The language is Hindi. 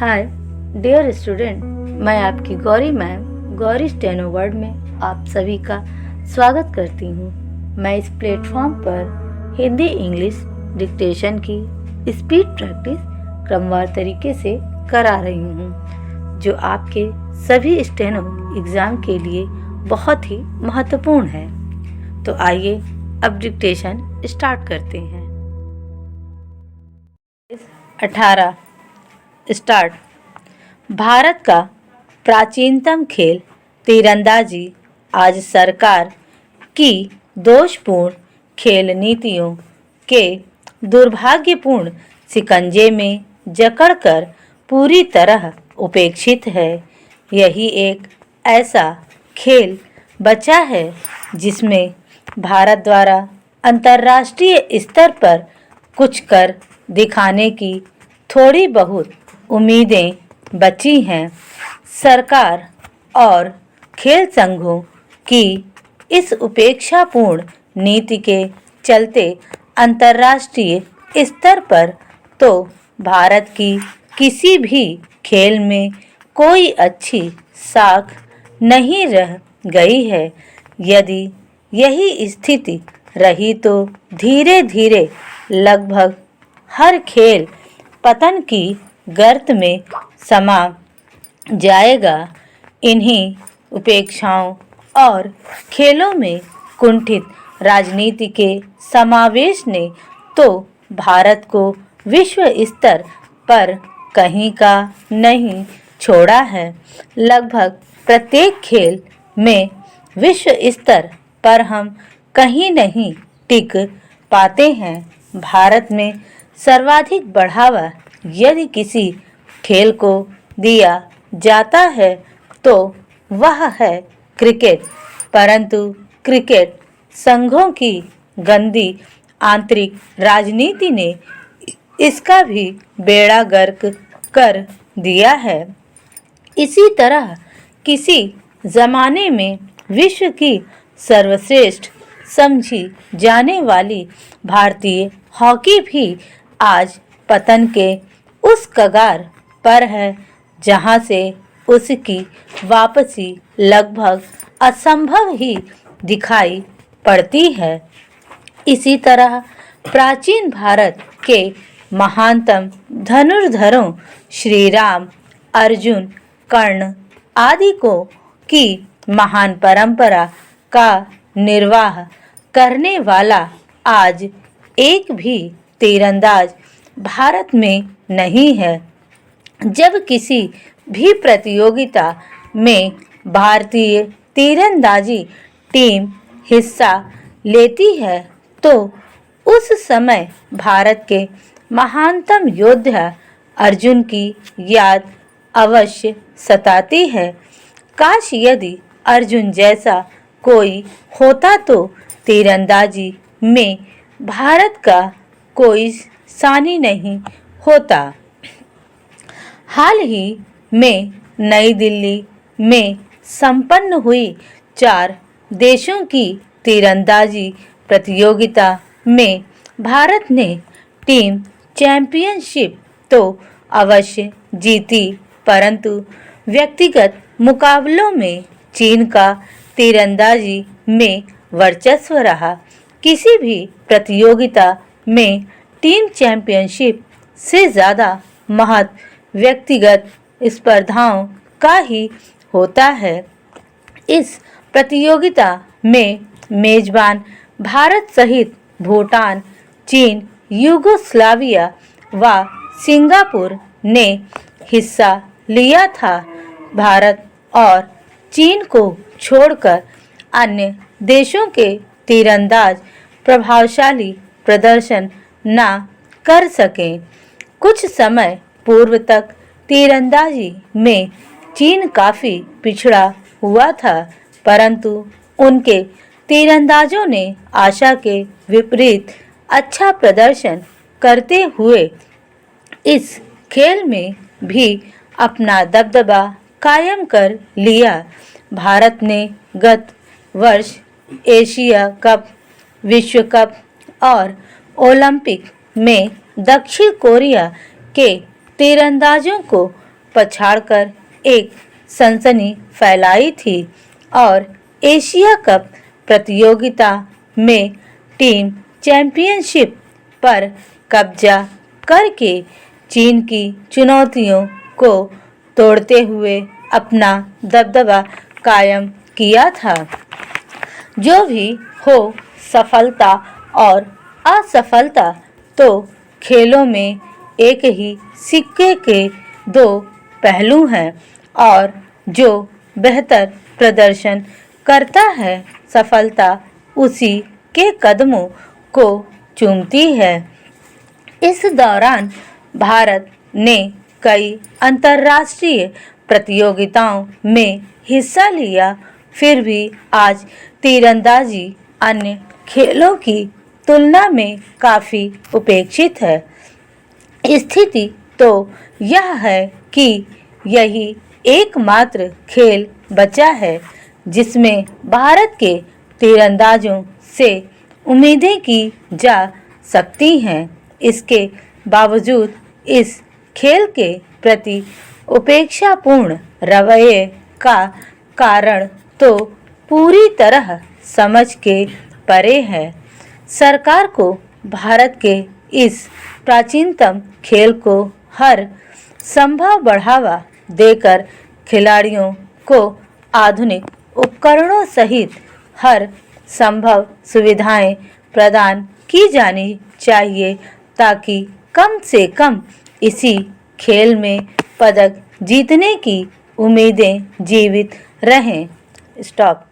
हाय डियर स्टूडेंट, मैं आपकी Gauri ma'am Gauri steno word में आप सभी का स्वागत करती हूँ। मैं इस प्लेटफॉर्म पर हिंदी इंग्लिश डिक्टेशन की स्पीड प्रैक्टिस क्रमवार तरीके से करा रही हूँ, जो आपके सभी स्टेनो एग्ज़ाम के लिए बहुत ही महत्वपूर्ण है। तो आइए अब डिक्टेशन स्टार्ट करते हैं। 18 स्टार्ट। भारत का प्राचीनतम खेल तीरंदाजी आज सरकार की दोषपूर्ण खेल नीतियों के दुर्भाग्यपूर्ण शिकंजे में जकड़कर पूरी तरह उपेक्षित है। यही एक ऐसा खेल बचा है जिसमें भारत द्वारा अंतर्राष्ट्रीय स्तर पर कुछ कर दिखाने की थोड़ी बहुत उम्मीदें बची हैं। सरकार और खेल संघों की इस उपेक्षापूर्ण नीति के चलते अंतर्राष्ट्रीय स्तर पर तो भारत की किसी भी खेल में कोई अच्छी साख नहीं रह गई है। यदि यही स्थिति रही तो धीरे धीरे लगभग हर खेल पतन की गर्त में समा जाएगा। इन्हीं उपेक्षाओं और खेलों में कुंठित राजनीति के समावेश ने तो भारत को विश्व स्तर पर कहीं का नहीं छोड़ा है। लगभग प्रत्येक खेल में विश्व स्तर पर हम कहीं नहीं टिक पाते हैं। भारत में सर्वाधिक बढ़ावा यदि किसी खेल को दिया जाता है तो वह है क्रिकेट, परंतु क्रिकेट संघों की गंदी आंतरिक राजनीति ने इसका भी बेड़ा गर्क कर दिया है। इसी तरह किसी जमाने में विश्व की सर्वश्रेष्ठ समझी जाने वाली भारतीय हॉकी भी आज पतन के उस कगार पर है जहां से उसकी वापसी लगभग असंभव ही दिखाई पड़ती है। इसी तरह प्राचीन भारत के महानतम धनुर्धरों श्री राम, अर्जुन, कर्ण आदि को की महान परंपरा का निर्वाह करने वाला आज एक भी तीरंदाज भारत में नहीं है। जब किसी भी प्रतियोगिता में भारतीय तीरंदाजी टीम हिस्सा लेती है तो उस समय भारत के महानतम योद्धा अर्जुन की याद अवश्य सताती है। काश यदि अर्जुन जैसा कोई होता तो तीरंदाजी में भारत का कोई सानी नहीं होता। हाल ही में नई दिल्ली में संपन्न हुई 4 देशों की तीरंदाजी प्रतियोगिता में भारत ने टीम चैंपियनशिप तो अवश्य जीती, परंतु व्यक्तिगत मुकाबलों में चीन का तीरंदाजी में वर्चस्व रहा। किसी भी प्रतियोगिता में टीम चैंपियनशिप से ज़्यादा महत्व व्यक्तिगत स्पर्धाओं का ही होता है। इस प्रतियोगिता में मेजबान भारत सहित भूटान, चीन, यूगोस्लाविया व सिंगापुर ने हिस्सा लिया था। भारत और चीन को छोड़कर अन्य देशों के तीरंदाज प्रभावशाली प्रदर्शन न कर सके। कुछ समय पूर्व तक तीरंदाजी में चीन काफ़ी पिछड़ा हुआ था, परंतु उनके तीरंदाजों ने आशा के विपरीत अच्छा प्रदर्शन करते हुए इस खेल में भी अपना दबदबा कायम कर लिया। भारत ने गत वर्ष एशिया कप, विश्व कप और ओलंपिक में दक्षिण कोरिया के तीरंदाजों को पछाड़कर एक सनसनी फैलाई थी और एशिया कप प्रतियोगिता में टीम चैंपियनशिप पर कब्जा करके चीन की चुनौतियों को तोड़ते हुए अपना दबदबा कायम किया था। जो भी हो, सफलता और असफलता तो खेलों में एक ही सिक्के के दो पहलू हैं और जो बेहतर प्रदर्शन करता है, सफलता उसी के कदमों को चूमती है। इस दौरान भारत ने कई अंतर्राष्ट्रीय प्रतियोगिताओं में हिस्सा लिया, फिर भी आज तीरंदाजी अन्य खेलों की तुलना में काफ़ी उपेक्षित है। स्थिति तो यह है कि यही एकमात्र खेल बचा है जिसमें भारत के तीरंदाजों से उम्मीदें की जा सकती हैं। इसके बावजूद इस खेल के प्रति उपेक्षापूर्ण रवैये का कारण तो पूरी तरह समझ के परे है। सरकार को भारत के इस प्राचीनतम खेल को हर संभव बढ़ावा देकर खिलाड़ियों को आधुनिक उपकरणों सहित हर संभव सुविधाएं प्रदान की जानी चाहिए ताकि कम से कम इसी खेल में पदक जीतने की उम्मीदें जीवित रहें। स्टॉप।